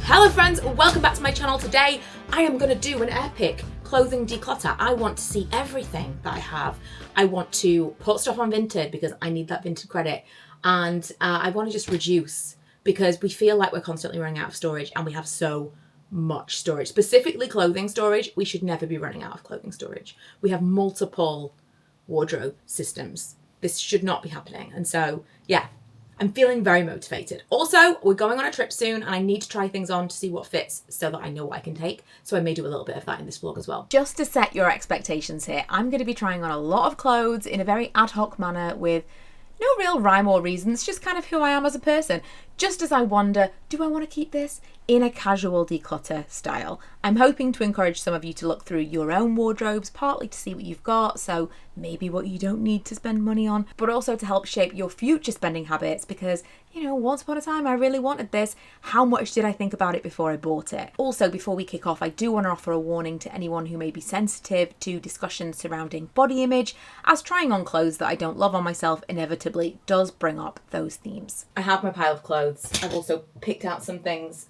Hello friends, welcome back to my channel. Today I am going to do an epic clothing declutter. I want to see everything that I have. I want to put stuff on Vinted because I need that Vinted credit, and I want to just reduce because we feel like we're constantly running out of storage and we have so much storage. Specifically clothing storage, we should never be running out of clothing storage. We have multiple wardrobe systems. This should not be happening. And so yeah, I'm feeling very motivated. Also, we're going on a trip soon and I need to try things on to see what fits so that I know what I can take. So I may do a little bit of that in this vlog as well. Just to set your expectations here, I'm going to be trying on a lot of clothes in a very ad hoc manner with no real rhyme or reason. It's just kind of who I am as a person. Just as I wonder, do I want to keep this in a casual declutter style? I'm hoping to encourage some of you to look through your own wardrobes, partly to see what you've got, so maybe what you don't need to spend money on, but also to help shape your future spending habits because, you know, once upon a time I really wanted this. How much did I think about it before I bought it? Also, before we kick off, I do want to offer a warning to anyone who may be sensitive to discussions surrounding body image, as trying on clothes that I don't love on myself inevitably does bring up those themes. I have my pile of clothes. I've also picked out some things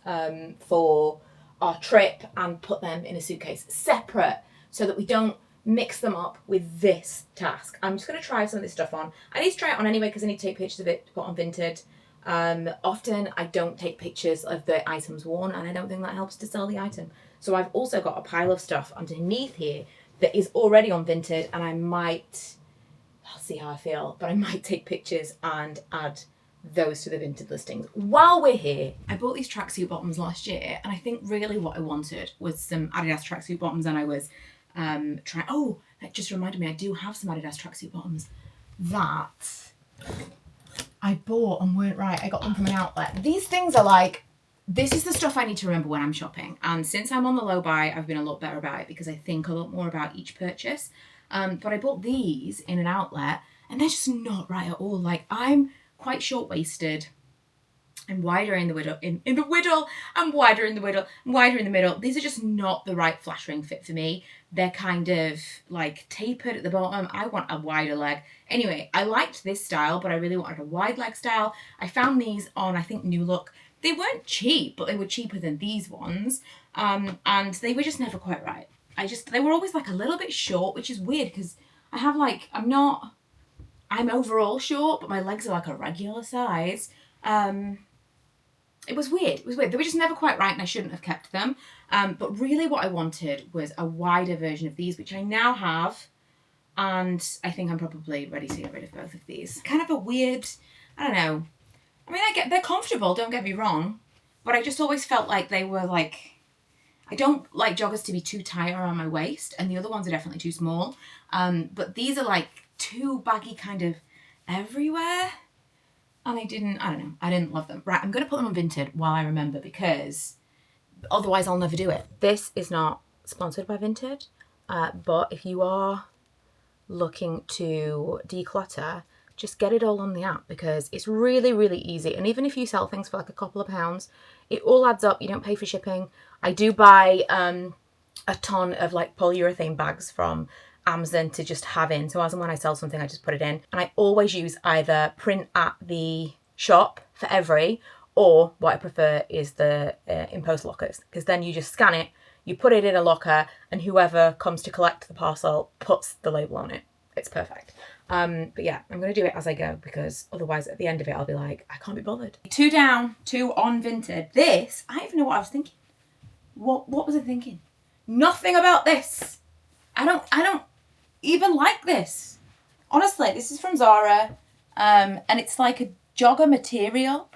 for our trip and put them in a suitcase separate so that we don't mix them up with this task. I'm just going to try some of this stuff on. I need to try it on anyway because I need to take pictures of it to put on Vinted. Often I don't take pictures of the items worn and I don't think that helps to sell the item. So I've also got a pile of stuff underneath here that is already on Vinted, and I'll see how I feel, but I might take pictures and add those to the Vinted listings. While we're here, I bought these tracksuit bottoms last year, and I think really what I wanted was some Adidas tracksuit bottoms, and I was that just reminded me, I do have some Adidas tracksuit bottoms that I bought and weren't right. I got them from an outlet. These things are like, this is the stuff I need to remember when I'm shopping, and since I'm on the low buy, I've been a lot better about it because I think a lot more about each purchase. But I bought these in an outlet and they're just not right at all. Like, I'm quite short-waisted. I'm wider in the middle. I'm wider in the middle. I'm wider in the middle. These are just not the right flattering fit for me. They're kind of like tapered at the bottom. I want a wider leg. Anyway, I liked this style, but I really wanted a wide leg style. I found these on, I think, New Look. They weren't cheap, but they were cheaper than these ones. And they were just never quite right. They were always like a little bit short, which is weird because I have like, I'm overall short, but my legs are like a regular size. It was weird. They were just never quite right and I shouldn't have kept them. But really what I wanted was a wider version of these, which I now have. And I think I'm probably ready to get rid of both of these. Kind of a weird, I don't know. I mean, they're comfortable, don't get me wrong. But I just always felt like they were like, I don't like joggers to be too tight around my waist, and the other ones are definitely too small. But these are like too baggy kind of everywhere. And I didn't love them. Right, I'm going to put them on Vinted while I remember because otherwise I'll never do it. This is not sponsored by Vinted, but if you are looking to declutter, just get it all on the app because it's really, really easy. And even if you sell things for like a couple of pounds, it all adds up. You don't pay for shipping. I do buy a ton of like polyurethane bags from Amazon to just have in. So as and when I sell something, I just put it in. And I always use either print at the shop for every, or what I prefer is the in-post lockers, because then you just scan it, you put it in a locker, and whoever comes to collect the parcel puts the label on it. It's perfect. But yeah, I'm going to do it as I go because otherwise at the end of it, I'll be like, I can't be bothered. 2 down, 2 on Vinted. This, I don't even know what I was thinking. What was I thinking? Nothing about this. I don't even like this. Honestly, this is from Zara. And it's like a jogger material.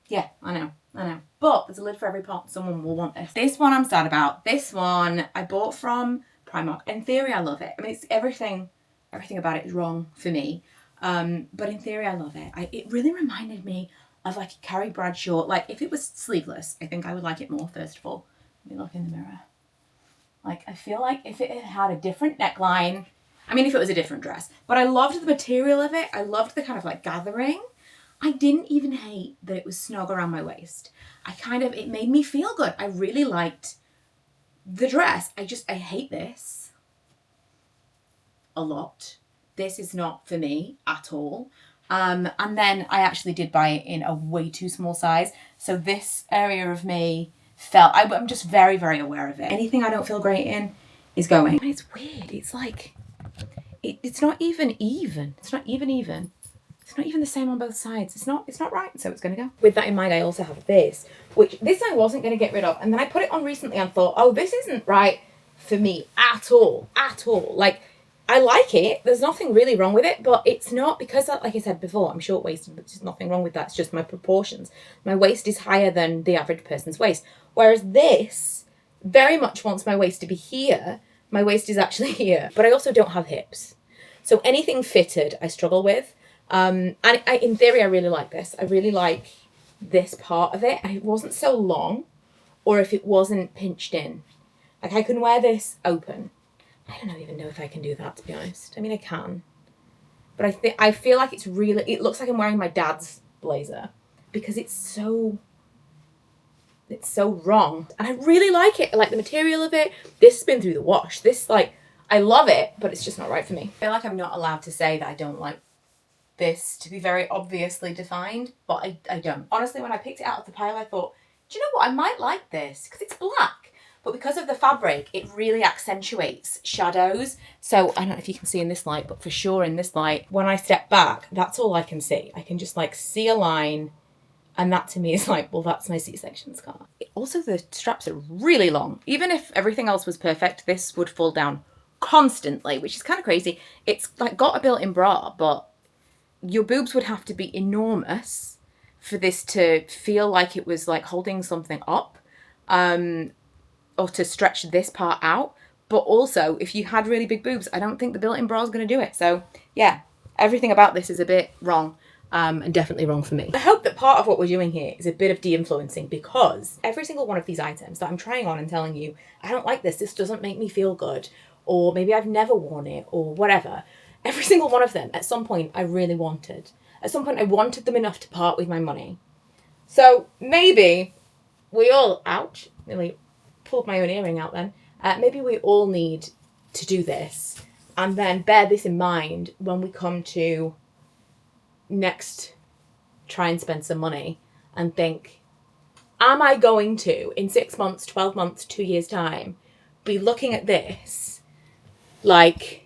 Yeah, I know. But there's a lid for every pot. Someone will want this. This one I'm sad about. This one I bought from Primark. In theory, I love it. I mean, it's everything about it is wrong for me. But in theory, I love it. It really reminded me of like a Carrie Bradshaw. Like if it was sleeveless, I think I would like it more, first of all. Let me look in the mirror. Like, I feel like if it had a different neckline, I mean, if it was a different dress, but I loved the material of it. I loved the kind of like gathering. I didn't even hate that it was snug around my waist. It made me feel good. I really liked the dress. I hate this a lot. This is not for me at all. And then I actually did buy it in a way too small size. So this area of me I'm just very, very aware of it. Anything I don't feel great in is going. And it's weird. It's like, it's not even even. It's not even even. It's not even the same on both sides. It's not right, so it's going to go. With that in mind, I also have this, which this I wasn't going to get rid of. And then I put it on recently and thought, oh, this isn't right for me at all. Like, I like it. There's nothing really wrong with it, but it's not because, like I said before, I'm short-waisted, but there's nothing wrong with that. It's just my proportions. My waist is higher than the average person's waist. Whereas this very much wants my waist to be here. My waist is actually here, but I also don't have hips. So anything fitted, I struggle with. And in theory, I really like this. I really like this part of it. And it wasn't so long, or if it wasn't pinched in. Like, I can wear this open. I don't even know if I can do that, to be honest. I mean, I can. But I feel like it looks like I'm wearing my dad's blazer. Because it's so wrong. And I really like it. I like the material of it. This has been through the wash. This, like, I love it, but it's just not right for me. I feel like I'm not allowed to say that I don't like this to be very obviously defined, but I don't. Honestly, when I picked it out of the pile, I thought, do you know what? I might like this because it's black. But because of the fabric, it really accentuates shadows. So I don't know if you can see in this light, but for sure in this light, when I step back, that's all I can see. I can just like see a line. And that to me is like, well, that's my C-section scar. Also, the straps are really long. Even if everything else was perfect, this would fall down constantly, which is kind of crazy. It's like got a built-in bra, but your boobs would have to be enormous for this to feel like it was like holding something up, or to stretch this part out. But also, if you had really big boobs, I don't think the built-in bra is going to do it. So yeah, everything about this is a bit wrong. And definitely wrong for me. I hope that part of what we're doing here is a bit of de-influencing, because every single one of these items that I'm trying on and telling you, I don't like this doesn't make me feel good, or maybe I've never worn it, or whatever. Every single one of them, at some point, I really wanted. At some point, I wanted them enough to part with my money. So maybe we all, ouch, nearly pulled my own earring out then. Maybe we all need to do this, and then bear this in mind when we come to next try and spend some money and think, am I going to, in 6 months, 12 months, 2 years time, be looking at this like,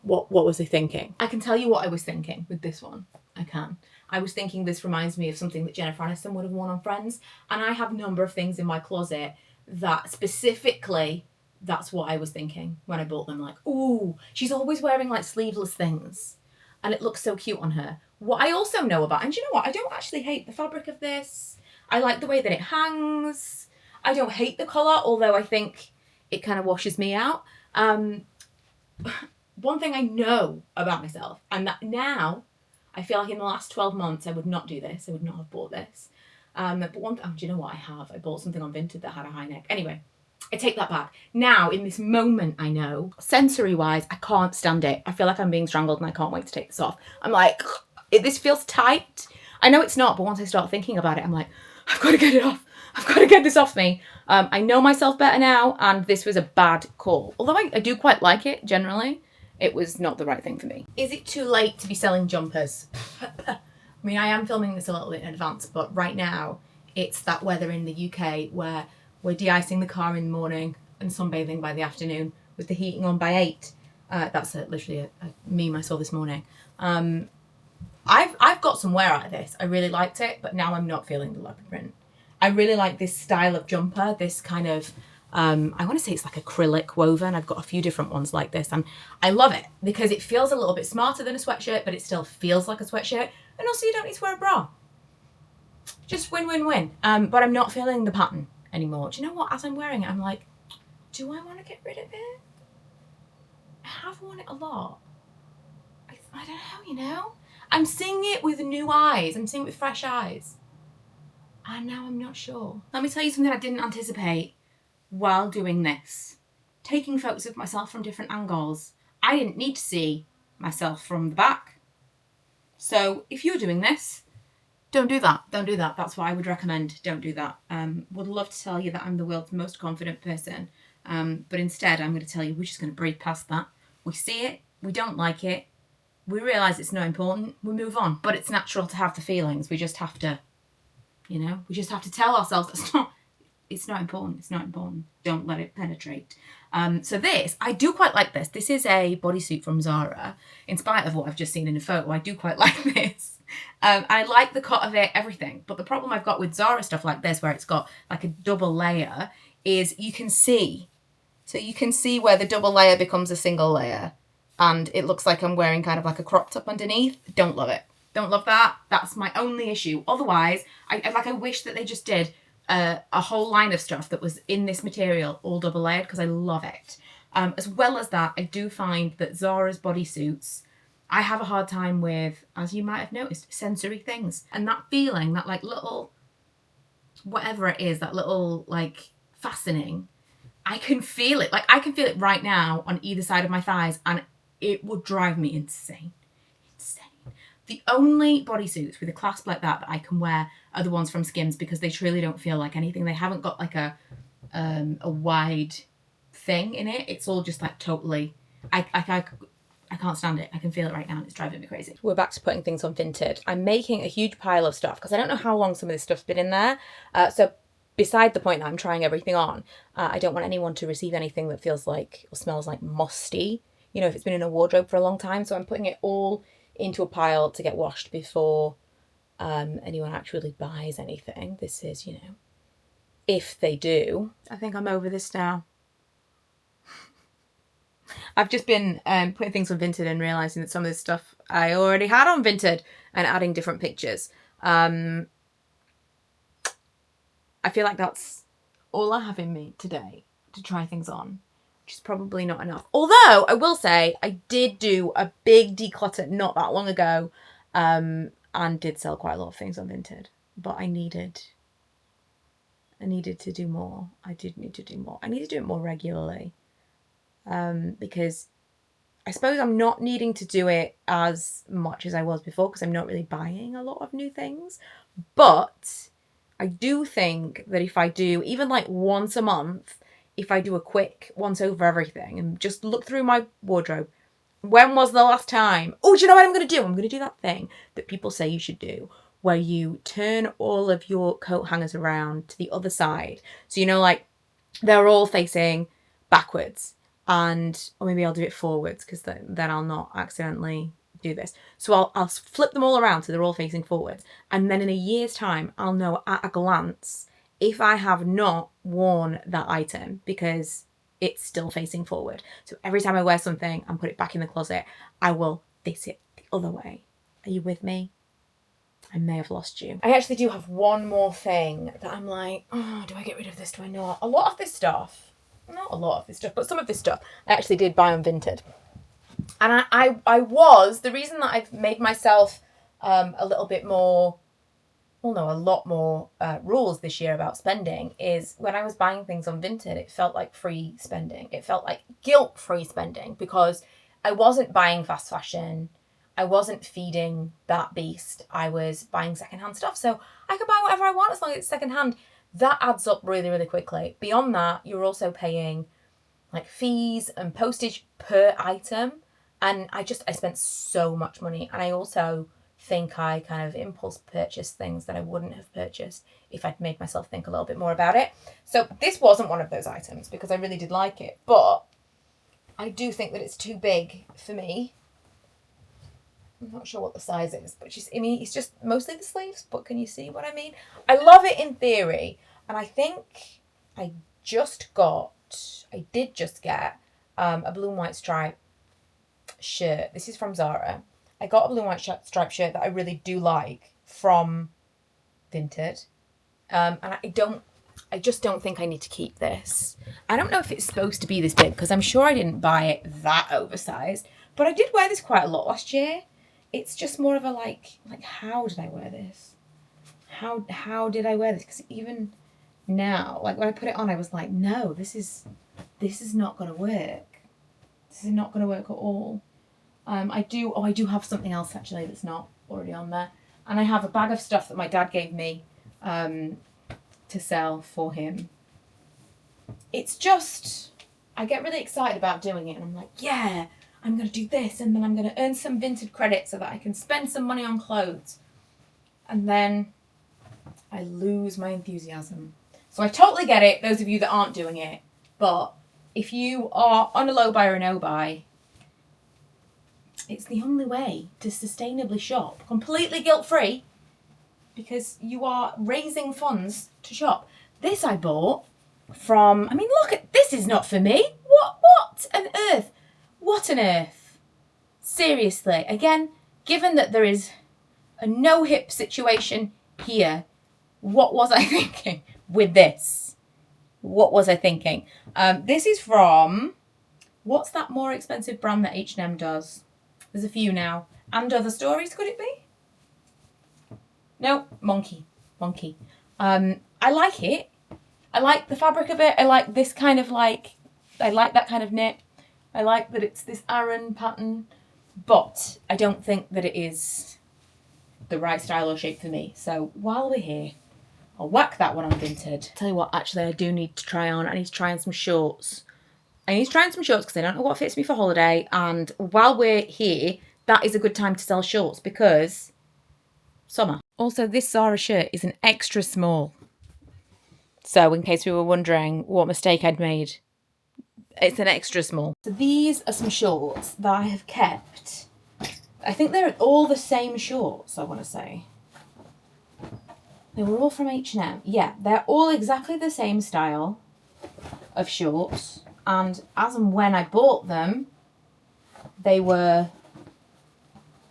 what was I thinking? I can tell you what I was thinking with this one. I can. I was thinking this reminds me of something that Jennifer Aniston would have worn on Friends. And I have a number of things in my closet that specifically, that's what I was thinking when I bought them. Like, ooh, she's always wearing like sleeveless things. And it looks so cute on her. What I also know about, and you know what? I don't actually hate the fabric of this. I like the way that it hangs. I don't hate the colour, although I think it kind of washes me out. One thing I know about myself, and that now, I feel like in the last 12 months, I would not do this. I would not have bought this. But one thing, do you know what I have? I bought something on Vinted that had a high neck. Anyway, I take that back. Now, in this moment, I know, sensory-wise, I can't stand it. I feel like I'm being strangled and I can't wait to take this off. I'm like, this feels tight. I know it's not, but once I start thinking about it, I'm like, I've got to get it off. I've got to get this off me. I know myself better now, and this was a bad call. Although I do quite like it, generally, it was not the right thing for me. Is it too late to be selling jumpers? I mean, I am filming this a little bit in advance, but right now, it's that weather in the UK where we're de-icing the car in the morning and sunbathing by the afternoon with the heating on by 8. That's literally a meme I saw this morning. I've got some wear out of this. I really liked it, but now I'm not feeling the leopard print. I really like this style of jumper, this kind of, I want to say it's like acrylic woven. I've got a few different ones like this, and I love it because it feels a little bit smarter than a sweatshirt, but it still feels like a sweatshirt. And also you don't need to wear a bra. Just win, win, win. But I'm not feeling the pattern anymore. Do you know what? As I'm wearing it, I'm like, do I want to get rid of it? I have worn it a lot. I don't know, I'm seeing it with new eyes. I'm seeing it with fresh eyes. And now I'm not sure. Let me tell you something I didn't anticipate while doing this. Taking photos of myself from different angles. I didn't need to see myself from the back. So if you're doing this, don't do that. Don't do that. That's what I would recommend. Don't do that. Would love to tell you that I'm the world's most confident person. But instead, I'm going to tell you we're just going to breathe past that. We see it. We don't like it. we realise it's not important, we move on. But it's natural to have the feelings. We just have to, we just have to tell ourselves it's not important. It's not important. Don't let it penetrate. So this, I do quite like this. This is a bodysuit from Zara. In spite of what I've just seen in a photo, I do quite like this. I like the cut of it, everything. But the problem I've got with Zara stuff like this, where it's got like a double layer, is you can see. So you can see where the double layer becomes a single layer. And it looks like I'm wearing kind of like a crop top underneath. Don't love it. Don't love that. That's my only issue. Otherwise, I wish that they just did a whole line of stuff that was in this material, all double layered, because I love it. As well as that, I do find that Zara's bodysuits, I have a hard time with, as you might have noticed, sensory things. And that feeling, that like little, whatever it is, that little like fastening, I can feel it. Like I can feel it right now on either side of my thighs, and it would drive me insane. The only bodysuits with a clasp like that I can wear are the ones from Skims, because they truly don't feel like anything. They haven't got like a wide thing in it. It's all just like totally, I can't stand it. I can feel it right now and it's driving me crazy. We're back to putting things on Vinted. I'm making a huge pile of stuff because I don't know how long some of this stuff's been in there. So beside the point that I'm trying everything on, I don't want anyone to receive anything that feels like or smells like musty, if it's been in a wardrobe for a long time. So I'm putting it all into a pile to get washed before anyone actually buys anything. This is, if they do. I think I'm over this now. I've just been putting things on Vinted and realising that some of this stuff I already had on Vinted and adding different pictures. I feel like that's all I have in me today to try things on, which is probably not enough. Although I will say I did do a big declutter not that long ago and did sell quite a lot of things on Vinted. But I needed to do more. I did need to do more. I need to do it more regularly because I suppose I'm not needing to do it as much as I was before because I'm not really buying a lot of new things. But I do think that if I do even like once a month, if I do a quick once over everything and just look through my wardrobe, when was the last time? Oh, do you know what I'm going to do? I'm going to do that thing that people say you should do, where you turn all of your coat hangers around to the other side. So, like they're all facing backwards, or maybe I'll do it forwards because then I'll not accidentally do this. So I'll flip them all around so they're all facing forwards. And then in a year's time, I'll know at a glance if I have not worn that item because it's still facing forward. So every time I wear something and put it back in the closet, I will face it the other way. Are you with me? I may have lost you. I actually do have one more thing that I'm like, do I get rid of this? Do I not? A lot of this stuff, not a lot of this stuff, but some of this stuff I actually did buy on Vinted. And the reason that I've made myself a little bit more, a lot more rules this year about spending is when I was buying things on Vinted, it felt like free spending. It felt like guilt-free spending because I wasn't buying fast fashion. I wasn't feeding that beast. I was buying secondhand stuff. So I could buy whatever I want as long as it's secondhand. That adds up really, really quickly. Beyond that, you're also paying like fees and postage per item. And I spent so much money. And I also think I kind of impulse purchase things that I wouldn't have purchased if I'd made myself think a little bit more about it. So this wasn't one of those items because I really did like it, but I do think that it's too big for me. I'm not sure what the size is, but it's just mostly the sleeves, but can you see what I mean? I love it in theory, and I think I did just get a blue and white stripe shirt. This is from Zara. I got a blue and white striped shirt that I really do like from Vinted. And I just don't think I need to keep this. I don't know if it's supposed to be this big because I'm sure I didn't buy it that oversized, but I did wear this quite a lot last year. It's just more of a like how did I wear this? How did I wear this? Because even now, like when I put it on, I was like, no, this is not going to work. This is not going to work at all. I do have something else actually that's not already on there. And I have a bag of stuff that my dad gave me to sell for him. It's just, I get really excited about doing it and I'm like, yeah, I'm going to do this, and then I'm going to earn some Vinted credit so that I can spend some money on clothes. And then I lose my enthusiasm. So I totally get it, those of you that aren't doing it. But if you are on a low buy or a no buy, it's the only way to sustainably shop, completely guilt-free, because you are raising funds to shop. This I bought from, I mean, look at, this is not for me. What on earth? What on earth? Seriously, again, given that there is a no-hip situation here, what was I thinking with this? What was I thinking? This is from, what's that more expensive brand that H&M does? There's a few now. And Other Stories, could it be? No, Monkey. I like it. I like the fabric of it. I like this kind of like, I like that kind of knit. I like that it's this Aran pattern, but I don't think that it is the right style or shape for me. So while we're here, I'll whack that one on Vinted. Tell you what, actually, I do need to try on. I need to try on some shorts. Because I don't know what fits me for holiday. And while we're here, that is a good time to sell shorts because summer. Also, this Zara shirt is an extra small. So in case we were wondering what mistake I'd made, it's an extra small. So these are some shorts that I have kept. I think they're all the same shorts, I want to say. They were all from H&M. Yeah, they're all exactly the same style of shorts. And as and when I bought them, they were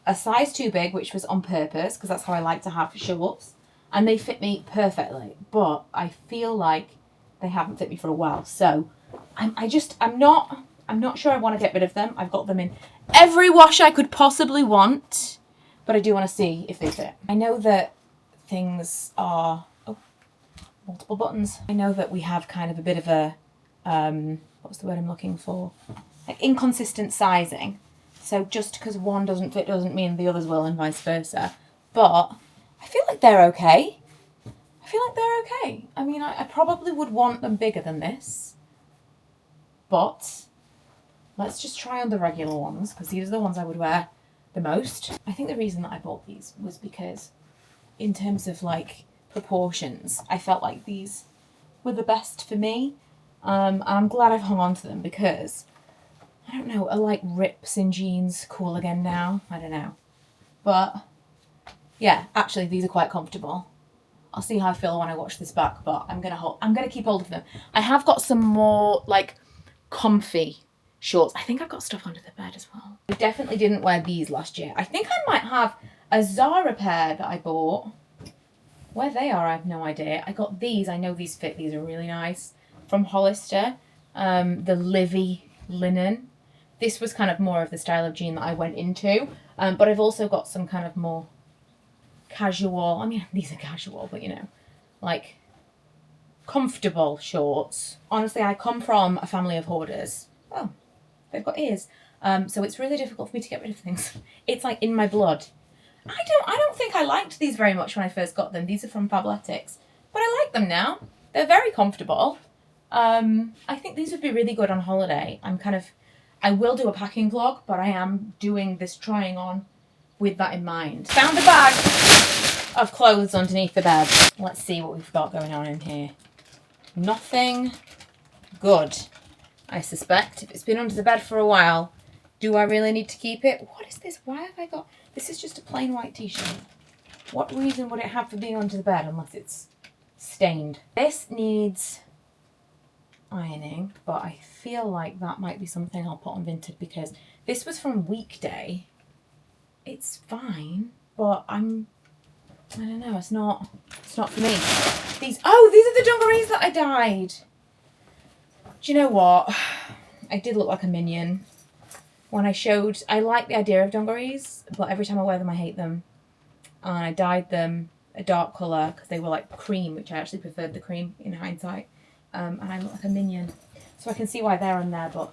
a size too big, which was on purpose, because that's how I like to have shorts. And they fit me perfectly. But I feel like they haven't fit me for a while. So I'm not sure I want to get rid of them. I've got them in every wash I could possibly want. But I do want to see if they fit. I know that things are... Oh, multiple buttons. I know that we have kind of a bit of a... what's the word I'm looking for? Like inconsistent sizing. So just because one doesn't fit doesn't mean the others will, and vice versa. But I feel like they're okay. I mean, I probably would want them bigger than this. But let's just try on the regular ones, because these are the ones I would wear the most. I think the reason that I bought these was because in terms of like proportions, I felt like these were the best for me. And I'm glad I've hung on to them because, I don't know, are like rips in jeans cool again now? I don't know. But yeah, actually these are quite comfortable. I'll see how I feel when I watch this back, but I'm gonna keep hold of them. I have got some more like comfy shorts. I think I've got stuff under the bed as well. I definitely didn't wear these last year. I think I might have a Zara pair that I bought. Where they are, I have no idea. I got these. I know these fit. These are really nice. From Hollister, the Livy linen. This was kind of more of the style of jean that I went into, but I've also got some kind of more casual, I mean, these are casual, but you know, like comfortable shorts. Honestly, I come from a family of hoarders. Oh, they've got ears. So it's really difficult for me to get rid of things. It's like in my blood. I don't think I liked these very much when I first got them. These are from Fabletics, but I like them now. They're very comfortable. I think these would be really good on holiday. I will do a packing vlog, but I am doing this trying on with that in mind. Found a bag of clothes underneath the bed. Let's see what we've got going on in here. Nothing good, I suspect. If it's been under the bed for a while, do I really need to keep it? What is this? Why have I got... This is just a plain white t-shirt. What reason would it have for being under the bed unless it's stained? This needs ironing, but I feel like that might be something I'll put on Vinted because this was from Weekday. It's fine, but I don't know, it's not for me. These are the dungarees that I dyed. Do you know what? I did look like a minion when I like the idea of dungarees, but every time I wear them I hate them. And I dyed them a dark colour because they were like cream, which I actually preferred the cream in hindsight. And I look like a minion. So I can see why they're on there, but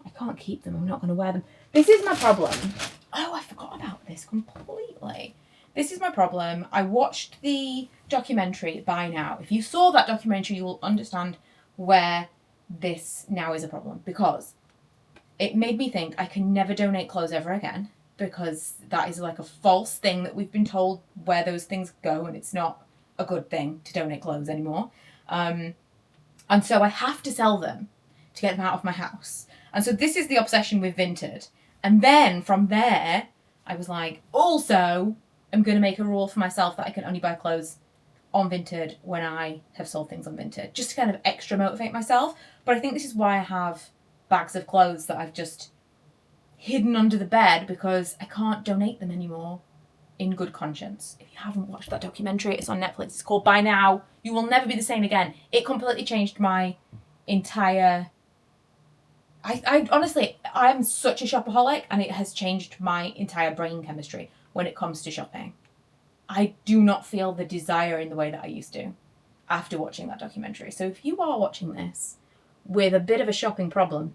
I can't keep them. I'm not going to wear them. This is my problem. Oh, I forgot about this completely. This is my problem. I watched the documentary Buy Now. If you saw that documentary, you will understand where this now is a problem. Because it made me think I can never donate clothes ever again, because that is like a false thing that we've been told where those things go, and it's not a good thing to donate clothes anymore. And so I have to sell them to get them out of my house. And so this is the obsession with Vinted. And then from there, I was like, also, I'm going to make a rule for myself that I can only buy clothes on Vinted when I have sold things on Vinted, just to kind of extra motivate myself. But I think this is why I have bags of clothes that I've just hidden under the bed, because I can't donate them anymore in good conscience. If you haven't watched that documentary, it's on Netflix. It's called By Now You Will Never Be the Same Again. It completely changed my entire... I honestly, I'm such a shopaholic, and it has changed my entire brain chemistry when it comes to shopping. I do not feel the desire in the way that I used to after watching that documentary. So if you are watching this with a bit of a shopping problem,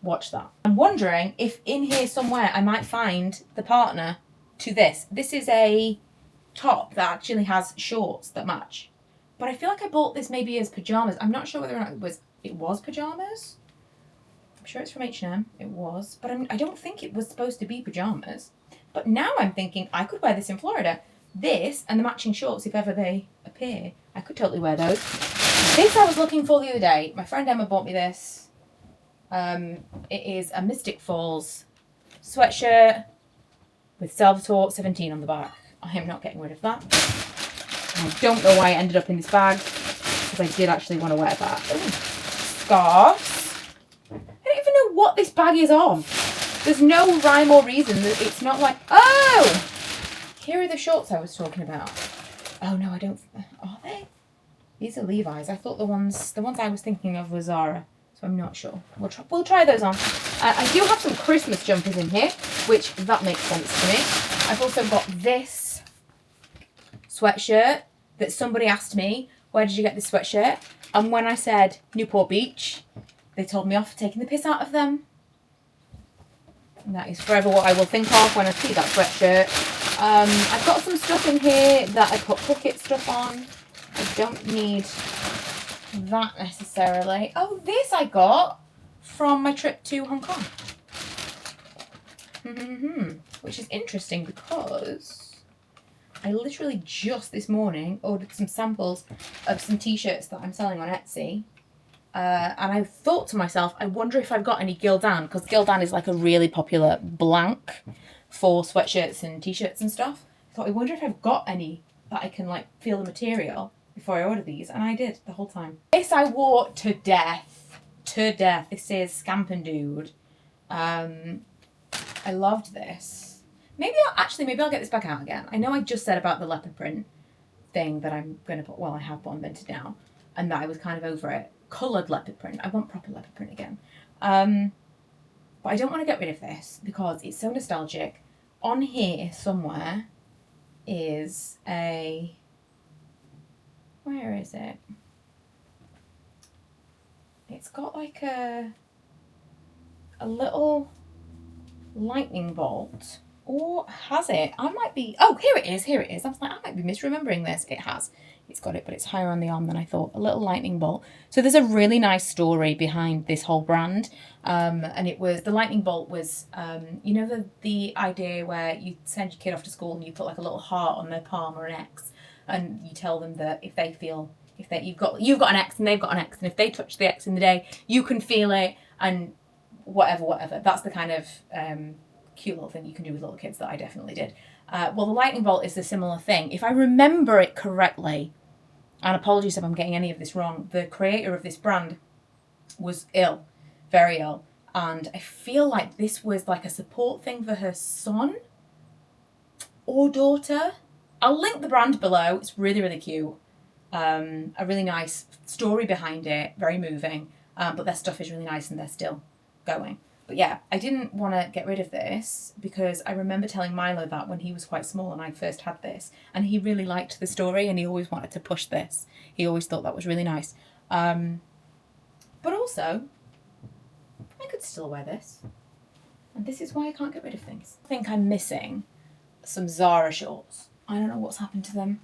watch that. I'm wondering if in here somewhere I might find the partner to this. This is a top that actually has shorts that match. But I feel like I bought this maybe as pajamas. I'm not sure whether or not it was pajamas. I'm sure it's from H&M. It was. But I don't think it was supposed to be pajamas. But now I'm thinking I could wear this in Florida. This and the matching shorts, if ever they appear, I could totally wear those. This I was looking for the other day. My friend Emma bought me this. It is a Mystic Falls sweatshirt with Salvatore 17 on the back. I am not getting rid of that. I don't know why it ended up in this bag, because I did actually want to wear that. Ooh, scarves. I don't even know what this bag is of. There's no rhyme or reason. It's not like, oh, here are the shorts I was talking about. Oh no, I don't. Are they? These are Levi's. I thought the ones I was thinking of were Zara. So I'm not sure. We'll try those on. I do have some Christmas jumpers in here, which that makes sense to me. I've also got this sweatshirt that somebody asked me, where did you get this sweatshirt? And when I said Newport Beach, they told me off for taking the piss out of them. And that is forever what I will think of when I see that sweatshirt. I've got some stuff in here that I put Cricut stuff on. I don't need that necessarily. Oh, this I got from my trip to Hong Kong. Which is interesting because I literally just this morning ordered some samples of some t-shirts that I'm selling on Etsy. And I thought to myself, I wonder if I've got any Gildan, because Gildan is like a really popular blank for sweatshirts and t-shirts and stuff. I thought, I wonder if I've got any that I can like feel the material before I order these, and I did the whole time. This I wore to death. To death. This is Scampin' Dude. I loved this. Maybe I'll get this back out again. I know I just said about the leopard print thing that I'm going to put, well, I have put on Vinted now, and that I was kind of over it. Coloured leopard print. I want proper leopard print again. But I don't want to get rid of this because it's so nostalgic. On here somewhere is a... Where is it? It's got like a little lightning bolt. Or has it? I might be... Oh, here it is. I was like, I might be misremembering this. It has. It's got it, but it's higher on the arm than I thought. A little lightning bolt. So there's a really nice story behind this whole brand. And it was... The lightning bolt was... you know the idea where you send your kid off to school and you put like a little heart on their palm or an X. And you tell them that if they feel... You've got an X and they've got an X. And if they touch the X in the day, you can feel it. And whatever. That's the kind of... cute little thing you can do with little kids that I definitely did. Well, the lightning bolt is a similar thing. If I remember it correctly, and apologies if I'm getting any of this wrong, the creator of this brand was ill, very ill. And I feel like this was like a support thing for her son or daughter. I'll link the brand below. It's really, really cute. A really nice story behind it, very moving. But their stuff is really nice and they're still going. But yeah, I didn't want to get rid of this because I remember telling Milo that when he was quite small and I first had this. And he really liked the story and he always wanted to push this. He always thought that was really nice. But also, I could still wear this. And this is why I can't get rid of things. I think I'm missing some Zara shorts. I don't know what's happened to them.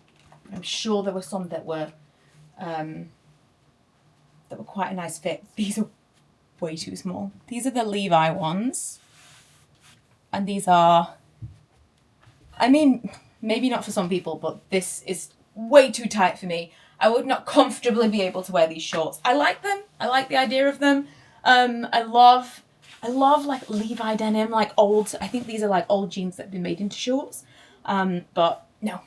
I'm sure there were some that were quite a nice fit. These are way too small. These are the Levi ones. And these are, I mean, maybe not for some people, but this is way too tight for me. I would not comfortably be able to wear these shorts. I like them. I like the idea of them. I love like Levi denim, like old, I think these are like old jeans that have been made into shorts. But no,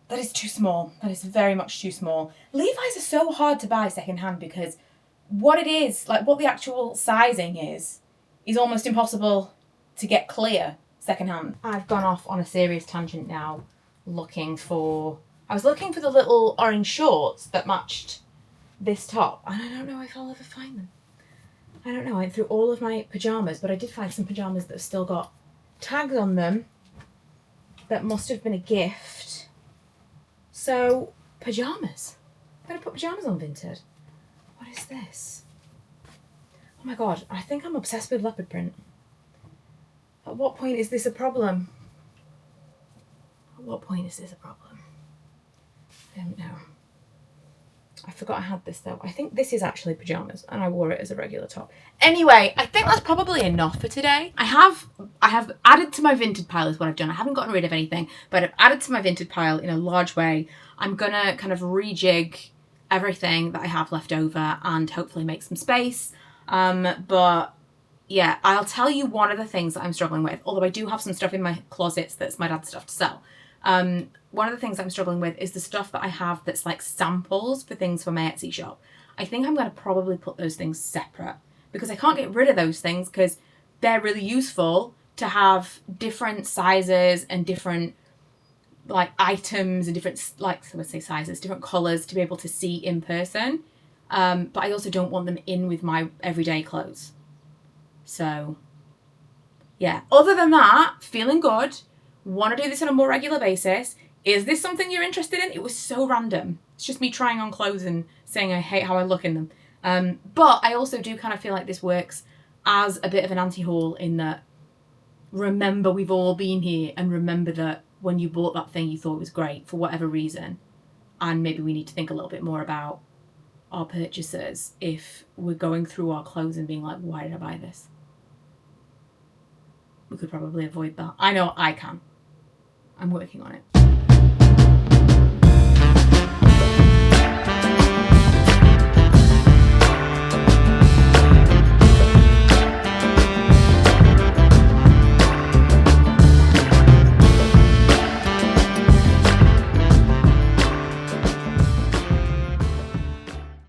that is too small. That is very much too small. Levi's are so hard to buy secondhand because what it is, like what the actual sizing is almost impossible to get clear secondhand. I've gone off on a serious tangent now I was looking for the little orange shorts that matched this top, and I don't know if I'll ever find them. I don't know, I went through all of my pyjamas, but I did find some pyjamas that have still got tags on them that must have been a gift. So, pyjamas. I'm going to put pyjamas on Vinted. What is this? Oh my god, I think I'm obsessed with leopard print. At what point is this a problem? At what point is this a problem? I don't know. I forgot I had this though. I think this is actually pyjamas and I wore it as a regular top. Anyway, I think that's probably enough for today. I have added to my Vinted pile is what I've done. I haven't gotten rid of anything, but I've added to my Vinted pile in a large way. I'm gonna kind of rejig everything that I have left over and hopefully make some space. But yeah, I'll tell you one of the things that I'm struggling with, although I do have some stuff in my closets that's my dad's stuff to sell. One of the things I'm struggling with is the stuff that I have that's like samples for things for my Etsy shop. I think I'm going to probably put those things separate because I can't get rid of those things because they're really useful to have different sizes and different like items and different, like, so let's say sizes, different colours to be able to see in person. But I also don't want them in with my everyday clothes. So yeah, other than that, feeling good. Want to do this on a more regular basis. Is this something you're interested in? It was so random. It's just me trying on clothes and saying I hate how I look in them. But I also do kind of feel like this works as a bit of an anti-haul in that, remember we've all been here and remember that when you bought that thing you thought was great for whatever reason. And maybe we need to think a little bit more about our purchases if we're going through our clothes and being like, why did I buy this? We could probably avoid that. I know I can. I'm working on it.